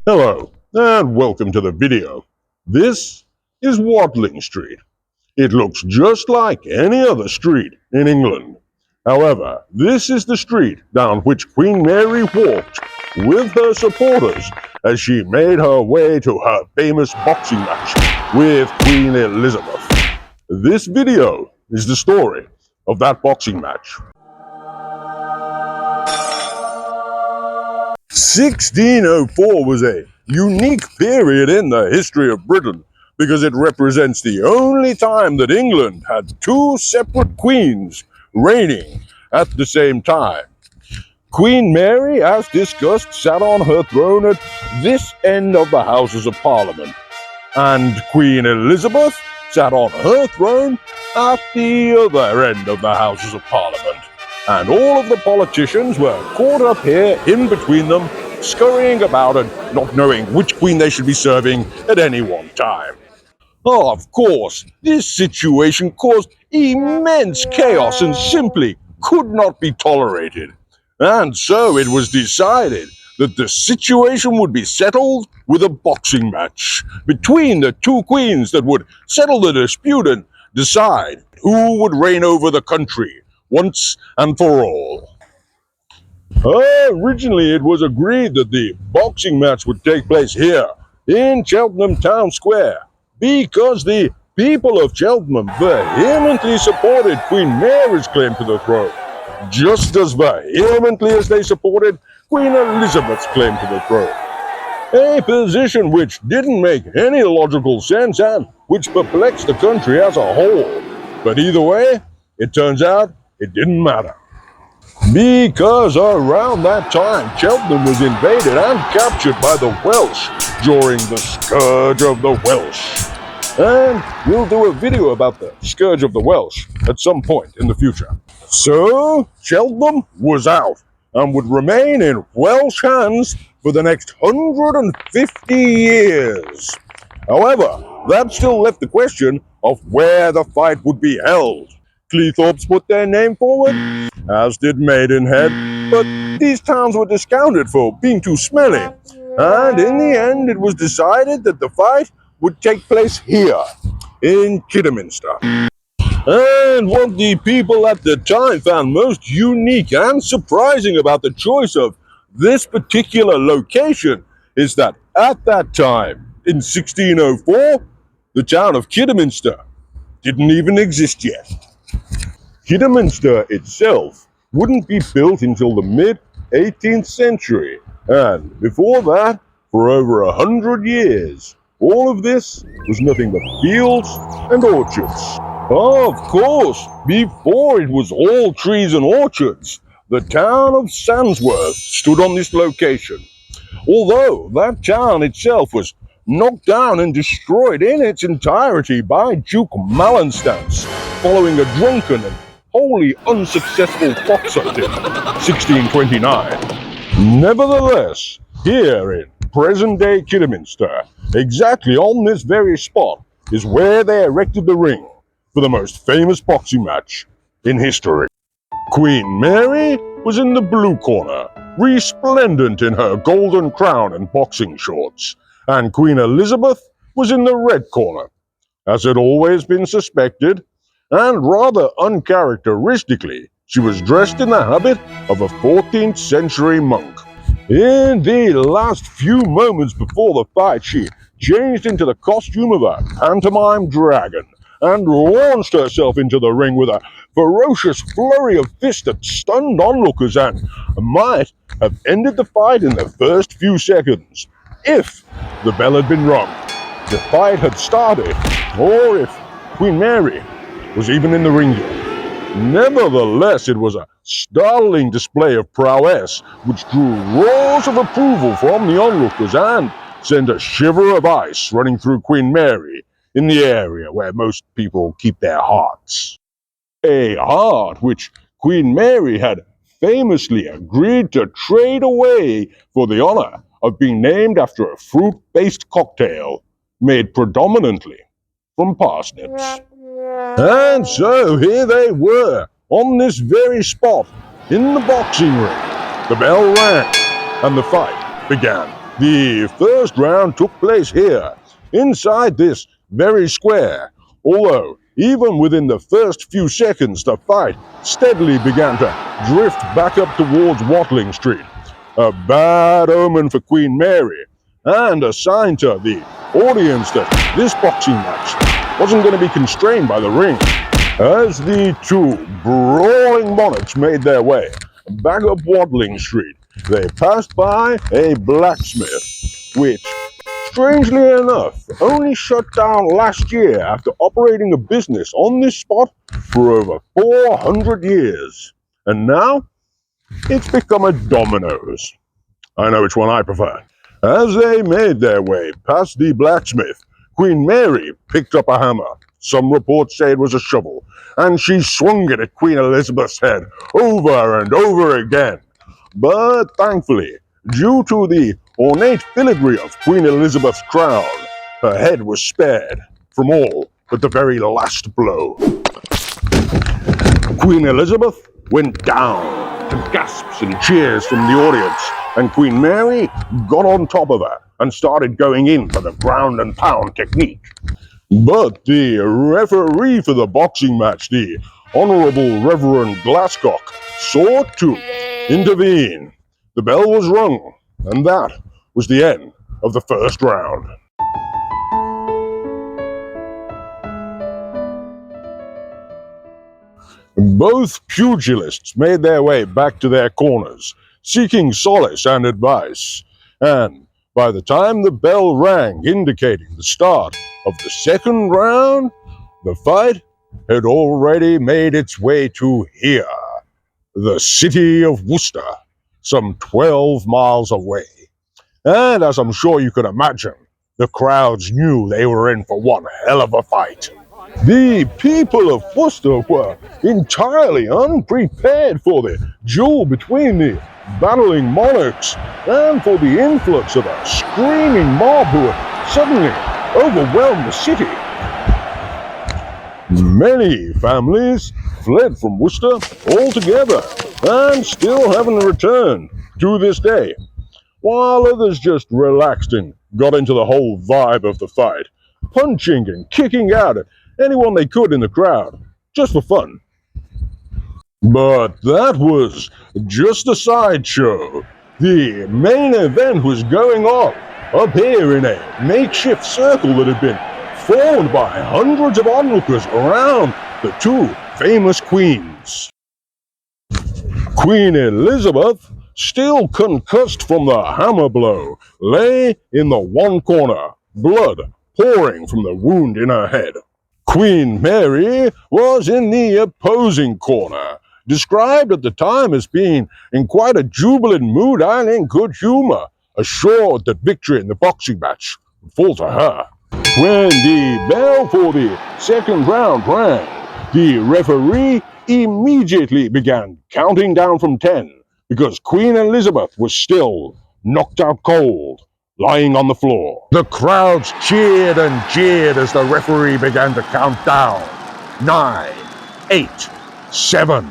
Hello, and welcome to the video. This is Watling Street. It looks just like any other street in England. However, this is the street down which Queen Mary walked with her supporters as she made her way to her famous boxing match with Queen Elizabeth. This video is the story of that boxing match. 1604 was a unique period in the history of Britain because it represents the only time that England had two separate queens reigning at the same time. Queen Mary, as discussed, sat on her throne at this end of the Houses of Parliament, and Queen Elizabeth sat on her throne at the other end of the Houses of Parliament. And all of the politicians were caught up here in between them, scurrying about and not knowing which queen they should be serving at any one time. Of course, this situation caused immense chaos and simply could not be tolerated. And so it was decided that the situation would be settled with a boxing match between the two queens that would settle the dispute and decide who would reign over the country once and for all. Originally, it was agreed that the boxing match would take place here in Cheltenham Town Square because the people of Cheltenham vehemently supported Queen Mary's claim to the throne, just as vehemently as they supported Queen Elizabeth's claim to the throne. A position which didn't make any logical sense and which perplexed the country as a whole. But either way, it turns out it didn't matter. Because around that time, Cheltenham was invaded and captured by the Welsh during the Scourge of the Welsh. And we'll do a video about the Scourge of the Welsh at some point in the future. So, Cheltenham was out and would remain in Welsh hands for the next 150 years. However, that still left the question of where the fight would be held. Cleethorpes put their name forward, as did Maidenhead, but these towns were discounted for being too smelly, and in the end it was decided that the fight would take place here, in Kidderminster. And what the people at the time found most unique and surprising about the choice of this particular location is that at that time, in 1604, the town of Kidderminster didn't even exist yet. Kidderminster itself wouldn't be built until the mid-18th century, and before that, for over 100 years, all of this was nothing but fields and orchards. Of course, before it was all trees and orchards, the town of Sandsworth stood on this location. Although that town itself was knocked down and destroyed in its entirety by Duke Malenstance following a drunken and wholly unsuccessful fox hunt in 1629. Nevertheless, here in present-day Kidderminster, exactly on this very spot, is where they erected the ring for the most famous boxing match in history. Queen Mary was in the blue corner, resplendent in her golden crown and boxing shorts, and Queen Elizabeth was in the red corner. As had always been suspected, and rather uncharacteristically, she was dressed in the habit of a 14th century monk. In the last few moments before the fight, she changed into the costume of a pantomime dragon and launched herself into the ring with a ferocious flurry of fists that stunned onlookers and might have ended the fight in the first few seconds if the bell had been rung, the fight had started, or if Queen Mary was even in the ring yet. Nevertheless, it was a startling display of prowess which drew roars of approval from the onlookers and sent a shiver of ice running through Queen Mary in the area where most people keep their hearts. A heart which Queen Mary had famously agreed to trade away for the honor of being named after a fruit-based cocktail made predominantly from parsnips. And so here they were, on this very spot, in the boxing ring. The bell rang, and the fight began. The first round took place here, inside this very square, although even within the first few seconds the fight steadily began to drift back up towards Watling Street. A bad omen for Queen Mary, and a sign to the audience that this boxing match wasn't going to be constrained by the ring. As the two brawling monarchs made their way back up Watling Street, they passed by a blacksmith, which, strangely enough, only shut down last year after operating a business on this spot for over 400 years. And now, it's become a Domino's. I know which one I prefer. As they made their way past the blacksmith, Queen Mary picked up a hammer. Some reports say it was a shovel, and she swung it at Queen Elizabeth's head over and over again. But thankfully, due to the ornate filigree of Queen Elizabeth's crown, her head was spared from all but the very last blow. Queen Elizabeth went down to gasps and cheers from the audience, and Queen Mary got on top of her and started going in for the ground and pound technique. But the referee for the boxing match, the Honourable Reverend Glasscock, sought to intervene. The bell was rung, and that was the end of the first round. Both pugilists made their way back to their corners, seeking solace and advice, and by the time the bell rang indicating the start of the second round, the fight had already made its way to here, the city of Worcester, some 12 miles away. And as I'm sure you can imagine, the crowds knew they were in for one hell of a fight. The people of Worcester were entirely unprepared for the duel between the battling monarchs and for the influx of a screaming mob who had suddenly overwhelmed the city. Many families fled from Worcester altogether and still haven't returned to this day, while others just relaxed and got into the whole vibe of the fight, punching and kicking out at anyone they could in the crowd, just for fun. But that was just a sideshow. The main event was going on up here in a makeshift circle that had been formed by hundreds of onlookers around the two famous queens. Queen Elizabeth, still concussed from the hammer blow, lay in the one corner, blood pouring from the wound in her head. Queen Mary was in the opposing corner, described at the time as being in quite a jubilant mood and in good humor, assured that victory in the boxing match would fall to her. When the bell for the second round rang, the referee immediately began counting down from 10 because Queen Elizabeth was still knocked out cold, lying on the floor. The crowds cheered and jeered as the referee began to count down. 9, 8, 7.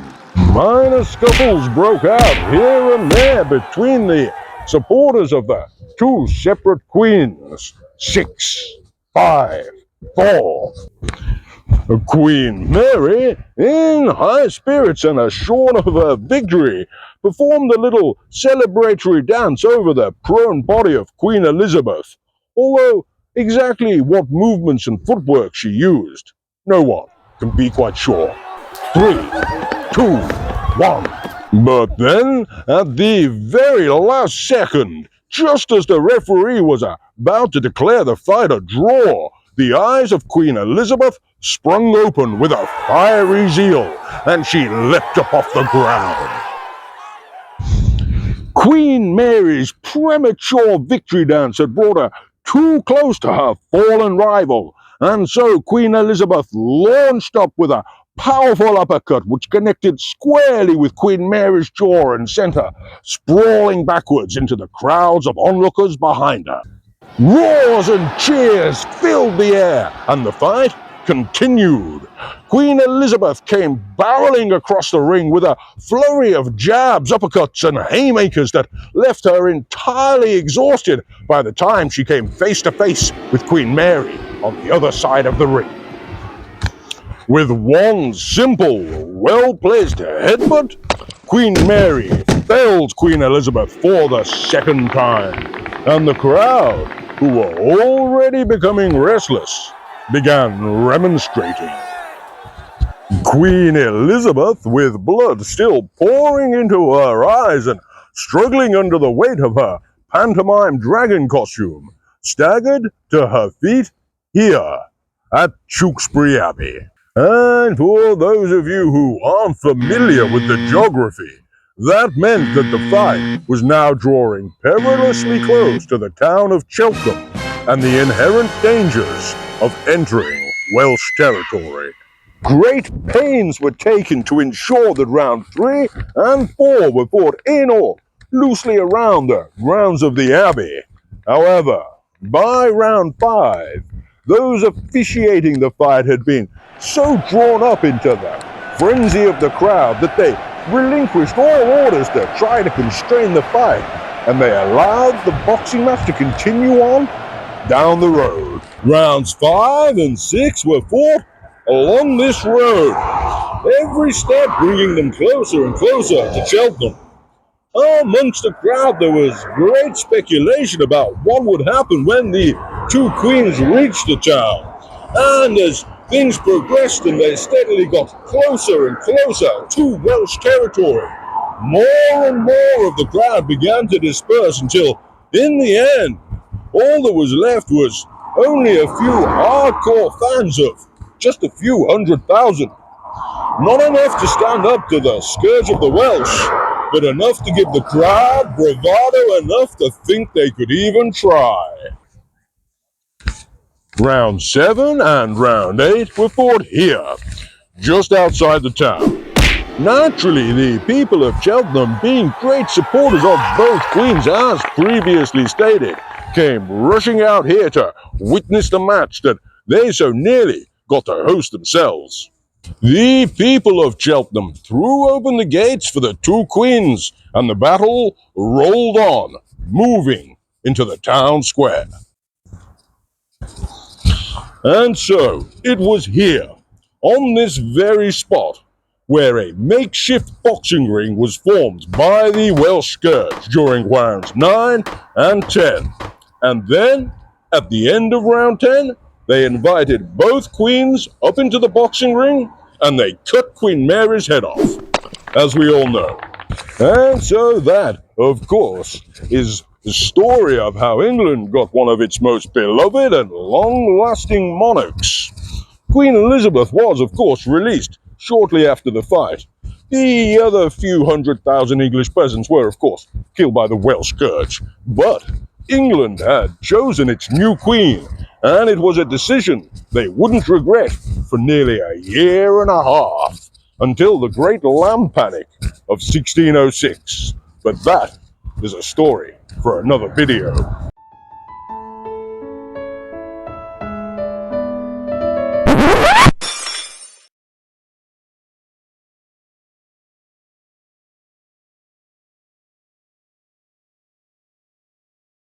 Minor scuffles broke out here and there between the supporters of the two separate queens. 6, 5, 4. Queen Mary, in high spirits and assured of her victory, performed a little celebratory dance over the prone body of Queen Elizabeth, although exactly what movements and footwork she used, no one can be quite sure. 3, 2, 1. But then, at the very last second, just as the referee was about to declare the fight a draw, the eyes of Queen Elizabeth sprung open with a fiery zeal, and she leapt up off the ground. Queen Mary's premature victory dance had brought her too close to her fallen rival, and so Queen Elizabeth launched up with a powerful uppercut which connected squarely with Queen Mary's jaw and sent her sprawling backwards into the crowds of onlookers behind her. Roars and cheers filled the air, and the fight continued. Queen Elizabeth came barreling across the ring with a flurry of jabs, uppercuts, and haymakers that left her entirely exhausted by the time she came face to face with Queen Mary on the other side of the ring. With one simple, well-placed headbutt, Queen Mary felled Queen Elizabeth for the second time, and the crowd, who were already becoming restless, began remonstrating. Queen Elizabeth, with blood still pouring into her eyes and struggling under the weight of her pantomime dragon costume, staggered to her feet here at Tewkesbury Abbey. And for those of you who aren't familiar with the geography, that meant that the fight was now drawing perilously close to the town of Cheltenham and the inherent dangers of entering Welsh territory. Great pains were taken to ensure that round 3 and 4 were fought in or loosely around the grounds of the Abbey. However, by round 5, those officiating the fight had been so drawn up into the frenzy of the crowd that they relinquished all orders to try to constrain the fight, and they allowed the boxing match to continue on down the road. Rounds 5 and 6 were fought along this road, every step bringing them closer and closer to Cheltenham. Amongst the crowd there was great speculation about what would happen when the two queens reached the town, and as things progressed and they steadily got closer and closer to Welsh territory, more and more of the crowd began to disperse until, in the end, all that was left was only a few hardcore fans of just a few 100,000. Not enough to stand up to the scourge of the Welsh, but enough to give the crowd bravado enough to think they could even try. Round 7 and round 8 were fought here, just outside the town. Naturally, the people of Cheltenham, being great supporters of both queens as previously stated, came rushing out here to witness the match that they so nearly got to host themselves. The people of Cheltenham threw open the gates for the two queens, and the battle rolled on, moving into the town square. And so, it was here, on this very spot, where a makeshift boxing ring was formed by the Welsh Scourge during rounds 9 and 10. And then, at the end of round 10, they invited both queens up into the boxing ring, and they cut Queen Mary's head off, as we all know. And so that, of course, is the story of how England got one of its most beloved and long-lasting monarchs. Queen Elizabeth was, of course, released shortly after the fight. The other few 100,000 English peasants were, of course, killed by the Welsh Scourge. But England had chosen its new queen, and it was a decision they wouldn't regret for nearly a year and a half, until the Great Lamb Panic of 1606. But that is a story for another video.